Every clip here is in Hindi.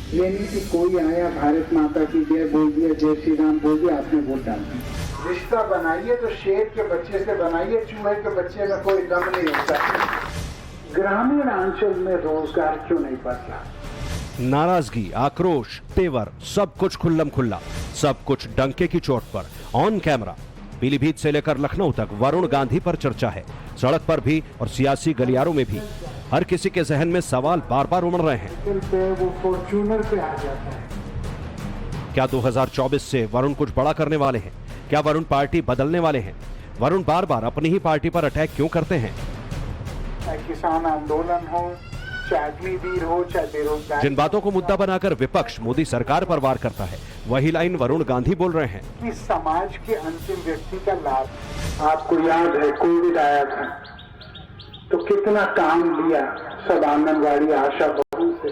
ये नहीं कि कोई आया भारत माता की जय बोल दिया, जय श्री राम बोल दिया, आपने वोट डाल दिया। रिश्ता बनाइए तो शेर के बच्चे से बनाइए, चूहे के बच्चे में कोई दम नहीं होता। ग्रामीण अंचल में रोजगार क्यों नहीं बढ़ता? नाराजगी, आक्रोश, तेवर, सब कुछ खुल्लम खुल्ला, सब कुछ डंके की चोट पर, ऑन कैमरा। पीलीभीत से लेकर लखनऊ तक वरुण गांधी पर चर्चा है। सड़क पर भी और सियासी गलियारों में भी हर किसी के जहन में सवाल बार बार उमड़ रहे हैं। वो फॉर्च्यूनर पे आ जाता है। क्या 2024 से वरुण कुछ बड़ा करने वाले हैं? क्या वरुण पार्टी बदलने वाले हैं? वरुण बार बार अपनी ही पार्टी पर अटैक क्यों करते हैं? चाहे किसान आंदोलन हो, चाहे अग्निवीर हो, चाहे बेरोजगार। जिन बातों को मुद्दा बनाकर विपक्ष मोदी सरकार पर वार करता है, वही लाइन वरुण गांधी बोल रहे हैं। इस समाज के अंतिम व्यक्ति का लाभ। आपको याद है कोविड आया था तो कितना काम लिया सब आंगनबाड़ी आशा बहू से,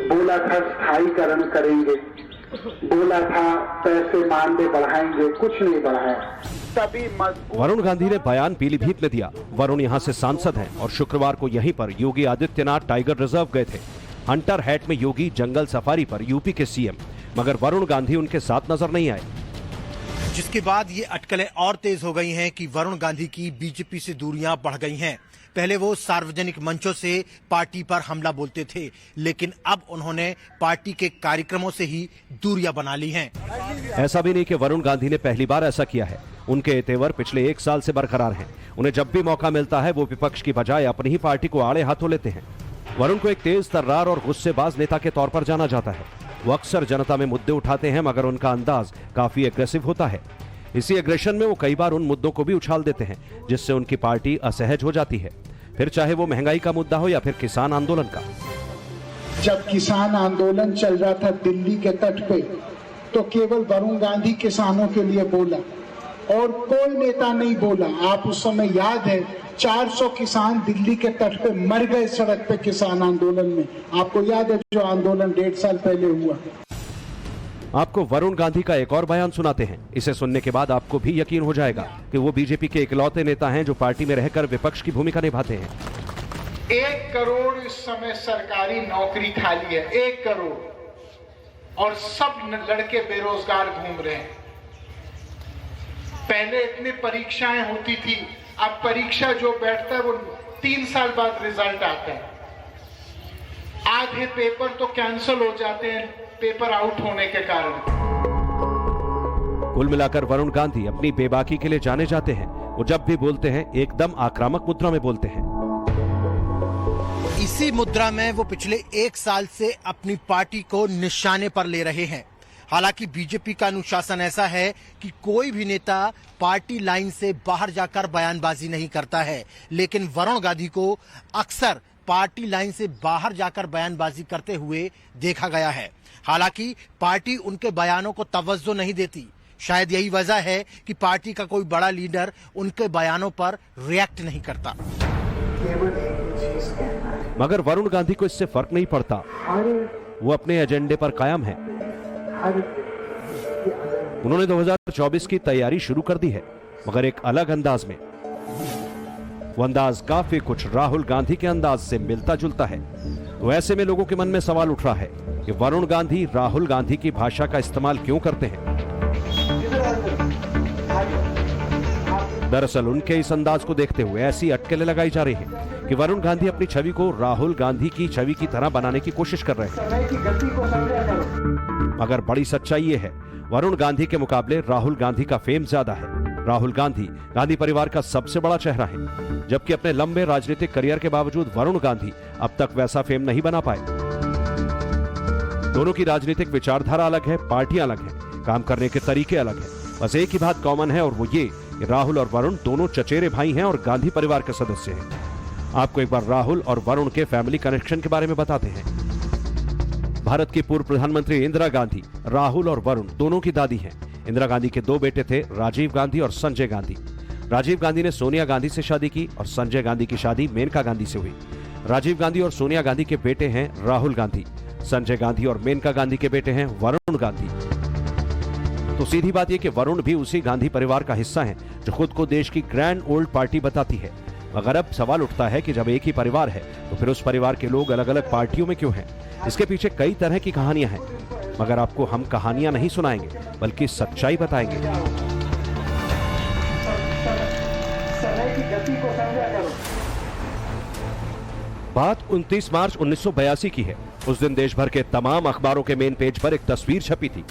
बोला था स्थायीकरण करेंगे, बोला था पैसे मानदेय बढ़ाएंगे, कुछ नहीं बढ़ाया। तभी वरुण गांधी ने बयान पीलीभीत में दिया। वरुण यहां से सांसद हैं और शुक्रवार को यहीं पर योगी आदित्यनाथ टाइगर रिजर्व गए थे। हंटर हैट में योगी जंगल सफारी पर यूपी के सीएम, मगर वरुण गांधी उनके साथ नजर नहीं आए। जिसके बाद ये अटकलें और तेज हो गई हैं कि वरुण गांधी की बीजेपी से दूरियां बढ़ गई हैं। पहले वो सार्वजनिक मंचों से पार्टी पर हमला बोलते थे, लेकिन अब उन्होंने पार्टी के कार्यक्रमों से ही दूरियां बना ली हैं। ऐसा भी नहीं कि वरुण गांधी ने पहली बार ऐसा किया है। उनके तेवर पिछले 1 साल से बरकरार हैं। उन्हें जब भी मौका मिलता है वो विपक्ष की बजाय अपनी ही पार्टी को आड़े हाथों लेते हैं। वरुण को एक तेज तर्रार और गुस्सेबाज नेता के तौर पर जाना जाता है। वो अक्सर जनता में मुद्दे उठाते हैं, मगर उनका अंदाज काफी एग्रेसिव होता है। इसी एग्रेशन में वो कई बार उन मुद्दों को भी उछाल देते हैं जिससे उनकी पार्टी असहज हो जाती है, फिर चाहे वो महंगाई का मुद्दा हो या फिर किसान आंदोलन का। जब किसान आंदोलन चल रहा था दिल्ली के तट पे, तो केवल वरुण गांधी किसानों के लिए बोला और कोई नेता नहीं बोला। आप उस समय याद है 400 किसान दिल्ली के तट पे मर गए सड़क पे किसान आंदोलन में। आपको याद है जो आंदोलन 1.5 साल पहले हुआ। आपको वरुण गांधी का एक और बयान सुनाते हैं। इसे सुनने के बाद आपको भी यकीन हो जाएगा कि वो बीजेपी के इकलौते नेता हैं जो पार्टी में रहकर विपक्ष की भूमिका निभाते हैं। 1 करोड़ इस समय सरकारी नौकरी खाली है, 1 करोड़, और सब लड़के बेरोजगार घूम रहे हैं। पहले इतनी परीक्षाएं होती थी, अब परीक्षा जो बैठता है वो 3 साल बाद रिजल्ट आता है। आधे पेपर तो कैंसिल हो जाते हैं पेपर आउट होने के कारण। कुल मिलाकर वरुण गांधी अपनी बेबाकी के लिए जाने जाते हैं। वो जब भी बोलते हैं एकदम आक्रामक मुद्रा में बोलते हैं। इसी मुद्रा में वो पिछले 1 साल से अपनी पार्टी को निशाने पर ले रहे हैं। हालांकि बीजेपी का अनुशासन ऐसा है कि कोई भी नेता पार्टी लाइन से बाहर जाकर बयानबाजी नहीं करता है, लेकिन वरुण गांधी को अक्सर पार्टी लाइन से बाहर जाकर बयानबाजी करते हुए देखा गया है। हालांकि पार्टी उनके बयानों को तवज्जो नहीं देती। शायद यही वजह है कि पार्टी का कोई बड़ा लीडर उनके बयानों पर रिएक्ट नहीं करता। मगर वरुण गांधी को इससे फर्क नहीं पड़ता। वो अपने एजेंडे पर कायम है। उन्होंने 2024 की तैयारी शुरू कर दी है, मगर एक अलग अंदाज में। वो अंदाज काफी कुछ राहुल गांधी के अंदाज से मिलता जुलता है। तो ऐसे में लोगों के मन में सवाल उठ रहा है कि वरुण गांधी राहुल गांधी की भाषा का इस्तेमाल क्यों करते हैं। दरअसल उनके इस अंदाज को देखते हुए ऐसी अटकलें लगाई जा रही हैं कि वरुण गांधी अपनी छवि को राहुल गांधी की छवि की तरह बनाने की कोशिश कर रहे हैं। मगर बड़ी सच्चाई ये है, वरुण गांधी के मुकाबले राहुल गांधी का फेम ज्यादा है। राहुल गांधी गांधी परिवार का सबसे बड़ा चेहरा है, जबकि अपने लंबे राजनीतिक करियर के बावजूद वरुण गांधी अब तक वैसा फेम नहीं बना पाए। दोनों की राजनीतिक विचारधारा अलग है, पार्टियां अलग हैं, काम करने के तरीके अलग हैं। बस एक ही बात कॉमन है और वो ये कि राहुल और वरुण दोनों चचेरे भाई हैं और गांधी परिवार के सदस्य हैं। आपको एक बार राहुल और वरुण के फैमिली कनेक्शन के बारे में बताते हैं। भारत की पूर्व प्रधानमंत्री इंदिरा गांधी राहुल और वरुण दोनों की दादी हैं। इंदिरा गांधी के 2 बेटे थे, राजीव गांधी और संजय गांधी। राजीव गांधी ने सोनिया गांधी से शादी की और संजय गांधी की शादी मेनका गांधी से हुई। राजीव गांधी और सोनिया गांधी के बेटे हैं राहुल गांधी। संजय गांधी और मेनका गांधी के बेटे हैं वरुण गांधी। तो सीधी बात यह कि वरुण भी उसी गांधी परिवार का हिस्सा हैं जो खुद को देश की ग्रैंड ओल्ड पार्टी बताती है। मगर अब सवाल उठता है कि जब एक ही परिवार है तो फिर उस परिवार के लोग अलग अलग पार्टियों में क्यों हैं? इसके पीछे कई तरह की कहानियां हैं, मगर आपको हम कहानियां नहीं सुनाएंगे बल्कि सच्चाई बताएंगे। समय की गति को समझा करो। बात 29 मार्च 1982 की है। उस दिन देश भर के तमाम अखबारों के मेन पेज पर एक तस्वीर छपी थी।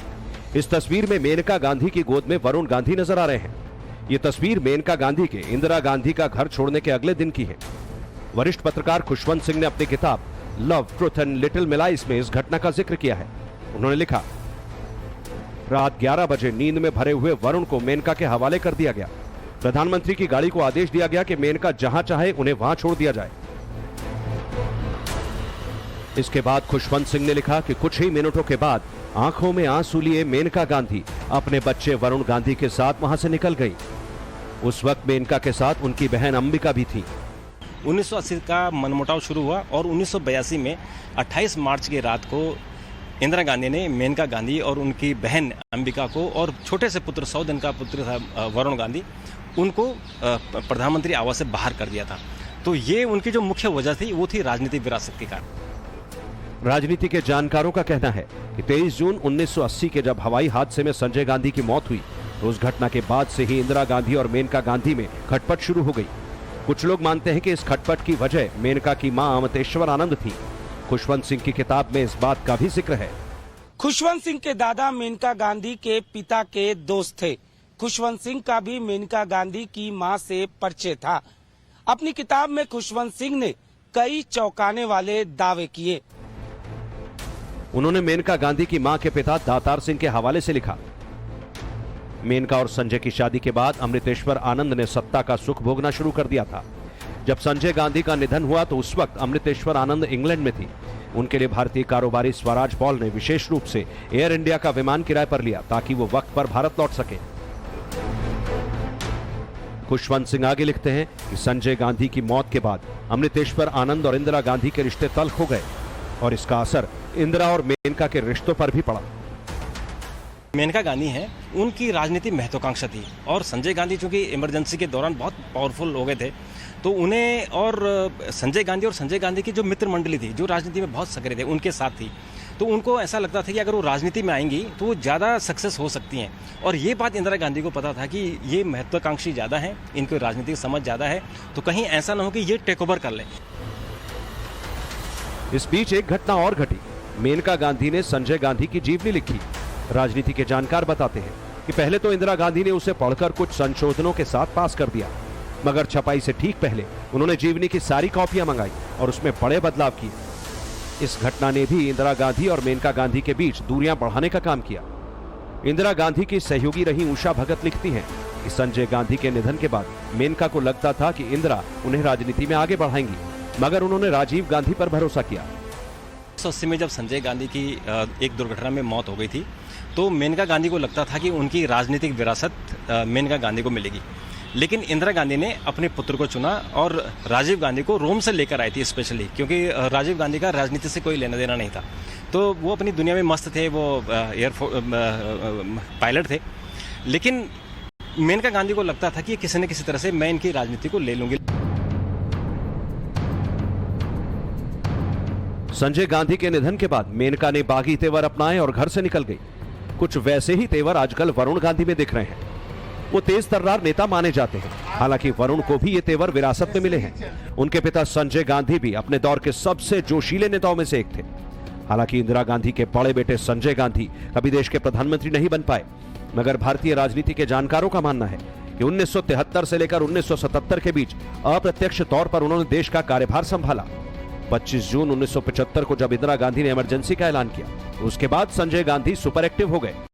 इस तस्वीर में मेनका गांधी की गोद में वरुण गांधी नजर आ रहे हैं। ये तस्वीर मेनका गांधी के इंदिरा गांधी का घर छोड़ने के अगले दिन की है। वरिष्ठ पत्रकार खुशवंत सिंह ने अपनी किताब love, truth and little Millais में इस घटना का जिक्र किया है। उन्होंने लिखा, रात 11 बजे नींद में भरे हुए वरुण को मेनका के हवाले कर दिया गया। प्रधानमंत्री की गाड़ी को आदेश दिया गया कि मेनका जहां चाहे उन्हें वहां छोड़ दिया जाए। इसके बाद खुशवंत सिंह ने लिखा कि कुछ ही मिनटों के बाद आंखों में आंसू लिए मेनका गांधी अपने बच्चे वरुण गांधी के साथ वहां से निकल गई। उस वक्त मेनका के साथ उनकी बहन अंबिका भी थी। 1980 का मनमुटाव शुरू हुआ और 1982 में 28 मार्च की रात को इंदिरा गांधी ने मेनका गांधी और उनकी बहन अंबिका को और छोटे से पुत्र 100 दिन का पुत्र था वरुण गांधी, उनको प्रधानमंत्री आवास से बाहर कर दिया था। तो ये उनकी जो मुख्य वजह थी वो थी राजनीतिक विरासत के कारण। राजनीति के जानकारों का कहना है कि 23 जून 1980 के जब हवाई हादसे में संजय गांधी की मौत हुई तो उस घटना के बाद से ही इंदिरा गांधी और मेनका गांधी में खटपट शुरू हो गई। कुछ लोग मानते हैं कि इस खटपट की वजह मेनका की मां अमृतेश्वर आनंद थी। खुशवंत सिंह की किताब में इस बात का भी जिक्र है। खुशवंत सिंह के दादा मेनका गांधी के पिता के दोस्त थे। खुशवंत सिंह का भी मेनका गांधी की मां से परिचय था। अपनी किताब में खुशवंत सिंह ने कई चौंकाने वाले दावे किए। उन्होंने मेनका गांधी की मां के पिता दातार सिंह के हवाले से लिखा, मेनका और संजय की शादी के बाद अमृतेश्वर आनंद ने सत्ता का सुख भोगना शुरू कर दिया था। जब संजय गांधी का निधन हुआ तो उस वक्त अमृतेश्वर आनंद इंग्लैंड में थी। उनके लिए भारतीय कारोबारी स्वराज पॉल ने विशेष रूप से एयर इंडिया का विमान किराए पर लिया ताकि वो वक्त पर भारत लौट सके। खुशवंत सिंह आगे लिखते हैं कि संजय गांधी की मौत के बाद अमृतेश्वर आनंद और इंदिरा गांधी के रिश्ते तल्ख हो गए और इसका असर इंदिरा और मेनका के रिश्तों पर भी पड़ा। मेनका गांधी हैं, उनकी राजनीति महत्वाकांक्षा थी और संजय गांधी चूंकि इमरजेंसी के दौरान बहुत पावरफुल हो गए थे तो उन्हें और संजय गांधी की जो मित्र मंडली थी जो राजनीति में बहुत सक्रिय थे उनके साथ थी, तो उनको ऐसा लगता था कि अगर वो राजनीति में आएंगी तो वो ज़्यादा सक्सेस हो सकती हैं। और ये बात इंदिरा गांधी को पता था कि ये महत्वाकांक्षी ज़्यादा है, इनको राजनीतिक समझ ज़्यादा है, तो कहीं ऐसा ना हो कि ये टेक ओवर कर लें। इस बीच एक घटना और घटी। मेनका गांधी ने संजय गांधी की जीवनी लिखी। राजनीति के जानकार बताते हैं कि पहले तो इंदिरा गांधी ने उसे पढ़कर कुछ संशोधनों के साथ पास कर दिया, मगर छपाई से ठीक पहले उन्होंने जीवनी की सारी कॉपियां मंगाई और उसमें बड़े बदलाव किए। इस घटना ने भी इंदिरा गांधी और मेनका गांधी के बीच दूरियां बढ़ाने का काम किया। इंदिरा गांधी की सहयोगी रही उषा भगत लिखती हैं कि संजय गांधी के निधन के बाद मेनका को लगता था कि इंदिरा उन्हें राजनीति में आगे बढ़ाएंगी, मगर उन्होंने राजीव गांधी पर भरोसा किया। 1980 में जब संजय गांधी की एक दुर्घटना में मौत हो गई थी तो मेनका गांधी को लगता था कि उनकी राजनीतिक विरासत मेनका गांधी को मिलेगी, लेकिन इंदिरा गांधी ने अपने पुत्र को चुना और राजीव गांधी को रोम से लेकर आई थी स्पेशली, क्योंकि राजीव गांधी का राजनीति से कोई लेना देना नहीं था। तो वो अपनी दुनिया में मस्त थे, वो पायलट थे, लेकिन मेनका गांधी को लगता था कि किसी न किसी तरह से मैं इनकी राजनीति को ले लूंगी। संजय गांधी के निधन के बाद मेनका ने बागी तेवर अपनाए और घर से निकल गई। कुछ वैसे ही तेवर आजकल वरुण गांधी में दिख रहे हैं। वो तेज तर्रार नेता माने जाते हैं, हालांकि वरुण को भी ये तेवर विरासत में मिले हैं। उनके पिता संजय गांधी भी अपने दौर के सबसे जोशीले नेताओं में से एक थे। हालांकि इंदिरा गांधी के बड़े बेटे संजय गांधी कभी देश के प्रधानमंत्री नहीं बन पाए, मगर भारतीय राजनीति के जानकारों का मानना है कि 1973 से लेकर 1977 के बीच अप्रत्यक्ष तौर पर उन्होंने देश का कार्यभार संभाला। 25 जून 1975 को जब इंदिरा गांधी ने इमरजेंसी का ऐलान किया, उसके बाद संजय गांधी सुपर एक्टिव हो गए।